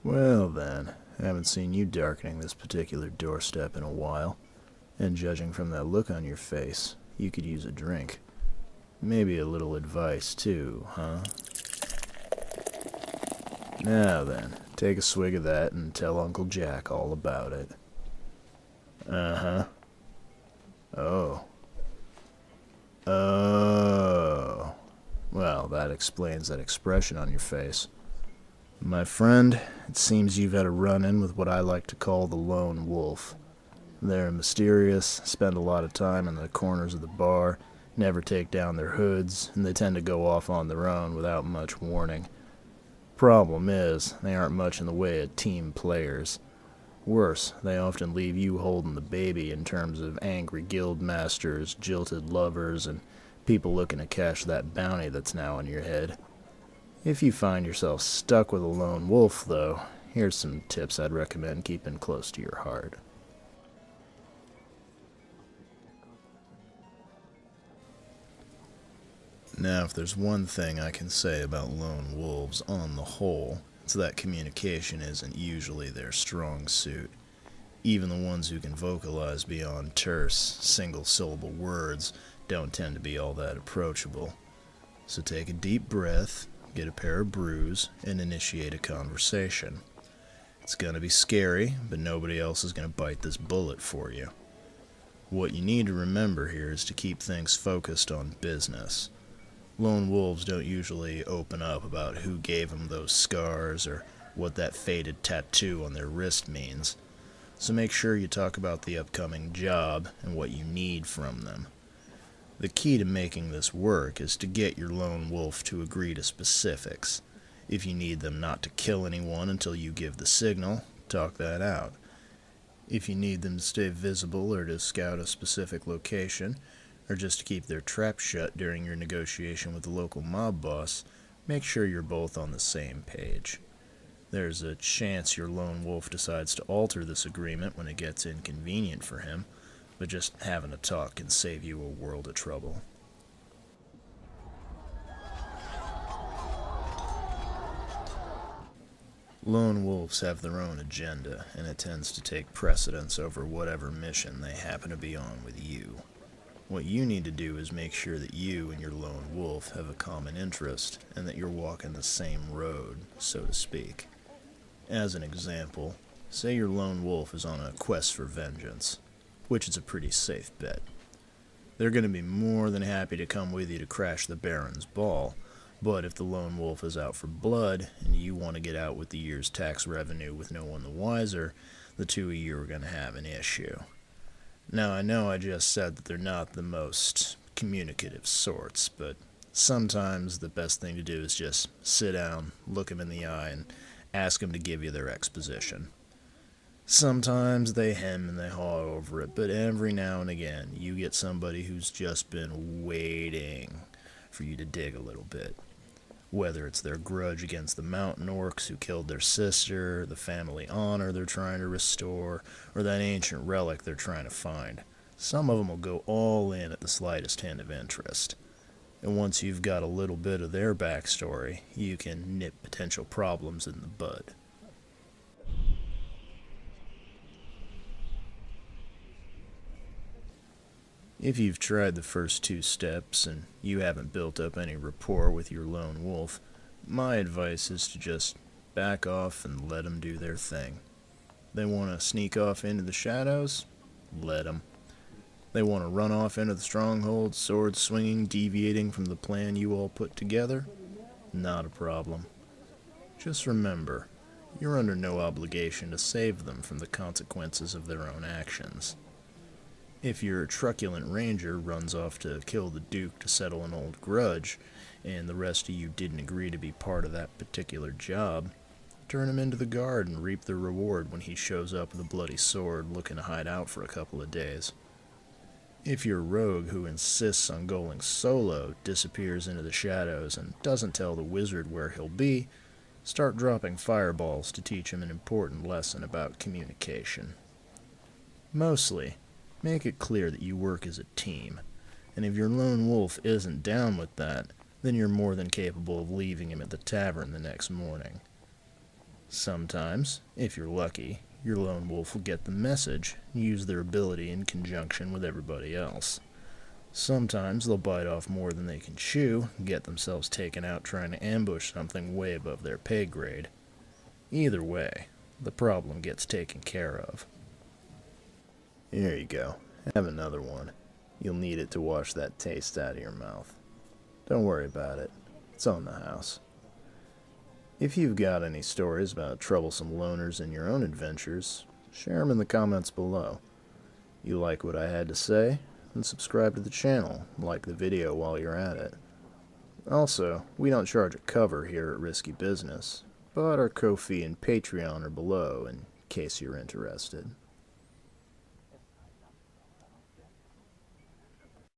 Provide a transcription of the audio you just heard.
Well then, haven't seen you darkening this particular doorstep in a while, and judging from that look on your face, you could use a drink. Maybe a little advice too, huh? Now then, take a swig of that and tell Uncle Jack all about it. Uh-huh. Oh. Oh. Well, that explains that expression on your face. My friend, it seems you've had a run-in with what I like to call the lone wolf. They're mysterious, spend a lot of time in the corners of the bar, never take down their hoods, and they tend to go off on their own without much warning. Problem is, they aren't much in the way of team players. Worse, they often leave you holding the baby in terms of angry guild masters, jilted lovers, and people looking to cash that bounty that's now on your head. If you find yourself stuck with a lone wolf, though, here's some tips I'd recommend keeping close to your heart. Now, if there's one thing I can say about lone wolves on the whole, it's that communication isn't usually their strong suit. Even the ones who can vocalize beyond terse, single-syllable words don't tend to be all that approachable. So take a deep breath, get a pair of brews, and initiate a conversation. It's gonna be scary, but nobody else is gonna bite this bullet for you. What you need to remember here is to keep things focused on business. Lone wolves don't usually open up about who gave them those scars or what that faded tattoo on their wrist means. So make sure you talk about the upcoming job and what you need from them. The key to making this work is to get your lone wolf to agree to specifics. If you need them not to kill anyone until you give the signal, talk that out. If you need them to stay visible or to scout a specific location, or just to keep their trap shut during your negotiation with the local mob boss, make sure you're both on the same page. There's a chance your lone wolf decides to alter this agreement when it gets inconvenient for him, but just having a talk can save you a world of trouble. Lone wolves have their own agenda, and it tends to take precedence over whatever mission they happen to be on with you. What you need to do is make sure that you and your lone wolf have a common interest, and that you're walking the same road, so to speak. As an example, say your lone wolf is on a quest for vengeance, which is a pretty safe bet. They're going to be more than happy to come with you to crash the Baron's ball, but if the lone wolf is out for blood, and you want to get out with the year's tax revenue with no one the wiser, the two of you are going to have an issue. Now, I know I just said that they're not the most communicative sorts, but sometimes the best thing to do is just sit down, look them in the eye, and ask them to give you their exposition. Sometimes they hem and they haw over it, but every now and again you get somebody who's just been waiting for you to dig a little bit. Whether it's their grudge against the mountain orcs who killed their sister, the family honor they're trying to restore, or that ancient relic they're trying to find. Some of them will go all in at the slightest hint of interest. And once you've got a little bit of their backstory, you can nip potential problems in the bud. If you've tried the first two steps and you haven't built up any rapport with your lone wolf, my advice is to just back off and let them do their thing. They want to sneak off into the shadows? Let them. They want to run off into the stronghold, sword swinging, deviating from the plan you all put together? Not a problem. Just remember, you're under no obligation to save them from the consequences of their own actions. If your truculent ranger runs off to kill the Duke to settle an old grudge, and the rest of you didn't agree to be part of that particular job, turn him into the guard and reap the reward when he shows up with a bloody sword looking to hide out for a couple of days. If your rogue who insists on going solo disappears into the shadows and doesn't tell the wizard where he'll be, start dropping fireballs to teach him an important lesson about communication. Mostly, make it clear that you work as a team, and if your lone wolf isn't down with that, then you're more than capable of leaving him at the tavern the next morning. Sometimes, if you're lucky, your lone wolf will get the message and use their ability in conjunction with everybody else. Sometimes they'll bite off more than they can chew and get themselves taken out trying to ambush something way above their pay grade. Either way, the problem gets taken care of. Here you go. Have another one. You'll need it to wash that taste out of your mouth. Don't worry about it. It's on the house. If you've got any stories about troublesome loners in your own adventures, share them in the comments below. You like what I had to say? Then subscribe to the channel, like the video while you're at it. Also, we don't charge a cover here at Risky Business, but our Ko-fi and Patreon are below in case you're interested.